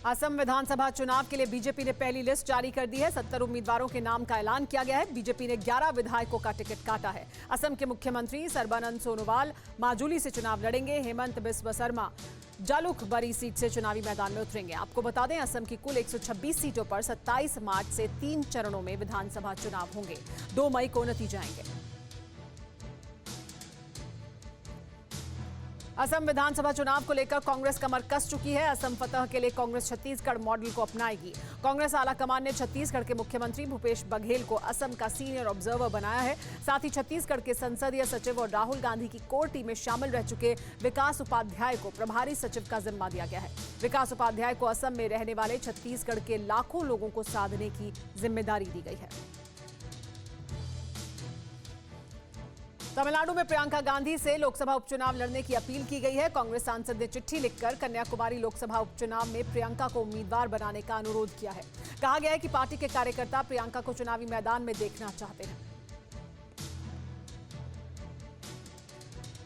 असम विधानसभा चुनाव के लिए बीजेपी ने पहली लिस्ट जारी कर दी है। 70 उम्मीदवारों के नाम का ऐलान किया गया है। बीजेपी ने 11 विधायकों का टिकट काटा है। असम के मुख्यमंत्री सर्बानंद सोनोवाल माजुली से चुनाव लड़ेंगे। हेमंत बिस्व शर्मा जालुकबरी सीट से चुनावी मैदान में उतरेंगे। आपको बता दें, असम की कुल 126 सीटों पर 27 मार्च से 3 चरणों में विधानसभा चुनाव होंगे। 2 मई को नतीजे आएंगे। असम विधानसभा चुनाव को लेकर कांग्रेस कमर कस चुकी है। असम फतह के लिए कांग्रेस छत्तीसगढ़ मॉडल को अपनाएगी। कांग्रेस आला कमान ने छत्तीसगढ़ के मुख्यमंत्री भूपेश बघेल को असम का सीनियर ऑब्जर्वर बनाया है। साथ ही छत्तीसगढ़ के संसदीय सचिव और राहुल गांधी की कोर टीम में शामिल रह चुके विकास उपाध्याय को प्रभारी सचिव का जिम्मा दिया गया है। विकास उपाध्याय को असम में रहने वाले छत्तीसगढ़ के लाखों लोगों को साधने की जिम्मेदारी दी गई है। तमिलनाडु में प्रियंका गांधी से लोकसभा उपचुनाव लड़ने की अपील की गई है। कांग्रेस सांसद ने चिट्ठी लिखकर कन्याकुमारी लोकसभा उपचुनाव में प्रियंका को उम्मीदवार बनाने का अनुरोध किया है। कहा गया है कि पार्टी के कार्यकर्ता प्रियंका को चुनावी मैदान में देखना चाहते हैं।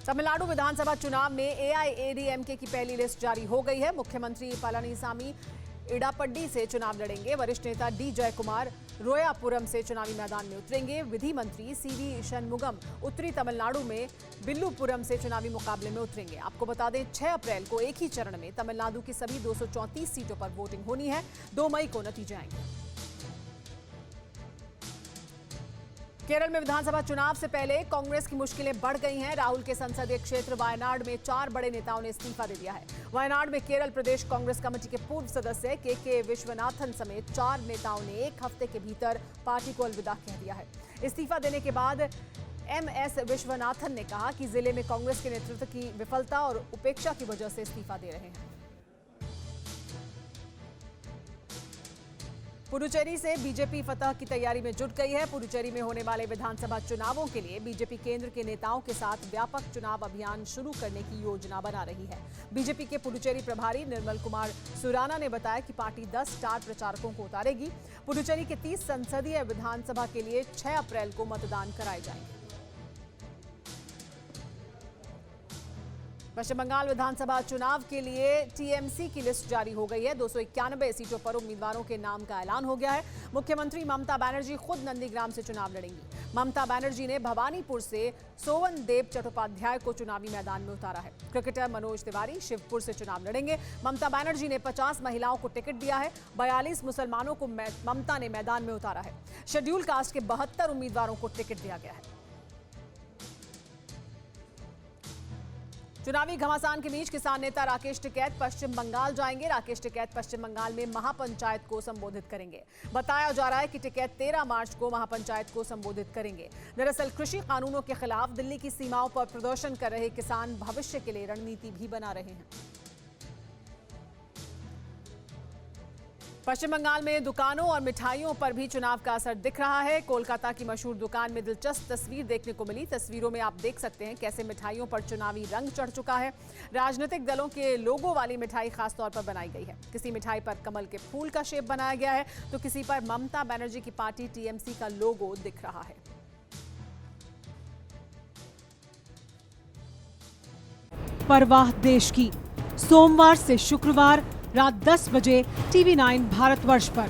तमिलनाडु विधानसभा चुनाव में एआईएडीएमके की पहली लिस्ट जारी हो गई है। मुख्यमंत्री पलानीसामी इडापड्डी से चुनाव लड़ेंगे। वरिष्ठ नेता डी जयकुमार रोयापुरम से चुनावी मैदान में उतरेंगे। विधि मंत्री सीवी षणमुगम उत्तरी तमिलनाडु में बिल्लुपुरम से चुनावी मुकाबले में उतरेंगे। आपको बता दें, 6 अप्रैल को एक ही चरण में तमिलनाडु की सभी 234 सीटों पर वोटिंग होनी है। 2 मई को नतीजे आएंगे। केरल में विधानसभा चुनाव से पहले कांग्रेस की मुश्किलें बढ़ गई हैं। राहुल के संसदीय क्षेत्र वायनाड में 4 बड़े नेताओं ने इस्तीफा दे दिया है। वायनाड में केरल प्रदेश कांग्रेस कमेटी के पूर्व सदस्य के विश्वनाथन समेत 4 नेताओं ने एक हफ्ते के भीतर पार्टी को अलविदा कह दिया है। इस्तीफा देने के बाद एमएस विश्वनाथन ने कहा कि जिले में कांग्रेस के नेतृत्व की विफलता और उपेक्षा की वजह से इस्तीफा दे रहे हैं। पुडुचेरी से बीजेपी फतह की तैयारी में जुट गई है। पुडुचेरी में होने वाले विधानसभा चुनावों के लिए बीजेपी केंद्र के नेताओं के साथ व्यापक चुनाव अभियान शुरू करने की योजना बना रही है। बीजेपी के पुडुचेरी प्रभारी निर्मल कुमार सुराना ने बताया कि पार्टी 10 स्टार प्रचारकों को उतारेगी। पुडुचेरी के 30 संसदीय विधानसभा के लिए 6 अप्रैल को मतदान कराए जाएंगे। पश्चिम बंगाल विधानसभा चुनाव के लिए टीएमसी की लिस्ट जारी हो गई है। 291 सीटों पर उम्मीदवारों के नाम का ऐलान हो गया है। मुख्यमंत्री ममता बनर्जी खुद नंदीग्राम से चुनाव लड़ेंगी। ममता बनर्जी ने भवानीपुर से सोवन देव चट्टोपाध्याय को चुनावी मैदान में उतारा है। क्रिकेटर मनोज तिवारी शिवपुर से चुनाव लड़ेंगे। ममता बनर्जी ने 50 महिलाओं को टिकट दिया है। 42 मुसलमानों को ममता ने मैदान में उतारा है। शेड्यूल कास्ट के 72 उम्मीदवारों को टिकट दिया गया है। चुनावी घमासान के बीच किसान नेता राकेश टिकैत पश्चिम बंगाल जाएंगे। राकेश टिकैत पश्चिम बंगाल में महापंचायत को संबोधित करेंगे। बताया जा रहा है कि टिकैत 13 मार्च को महापंचायत को संबोधित करेंगे। दरअसल कृषि कानूनों के खिलाफ दिल्ली की सीमाओं पर प्रदर्शन कर रहे किसान भविष्य के लिए रणनीति भी बना रहे हैं। पश्चिम बंगाल में दुकानों और मिठाइयों पर भी चुनाव का असर दिख रहा है। कोलकाता की मशहूर दुकान में दिलचस्प तस्वीर देखने को मिली। तस्वीरों में आप देख सकते हैं कैसे मिठाइयों पर चुनावी रंग चढ़ चुका है। राजनीतिक दलों के लोगो वाली मिठाई खासतौर पर बनाई गई है। किसी मिठाई पर कमल के फूल का शेप बनाया गया है, तो किसी पर ममता बनर्जी की पार्टी टीएमसी का लोगो दिख रहा है। परवाह देश की, सोमवार से शुक्रवार रात 10 बजे TV9 भारतवर्ष पर।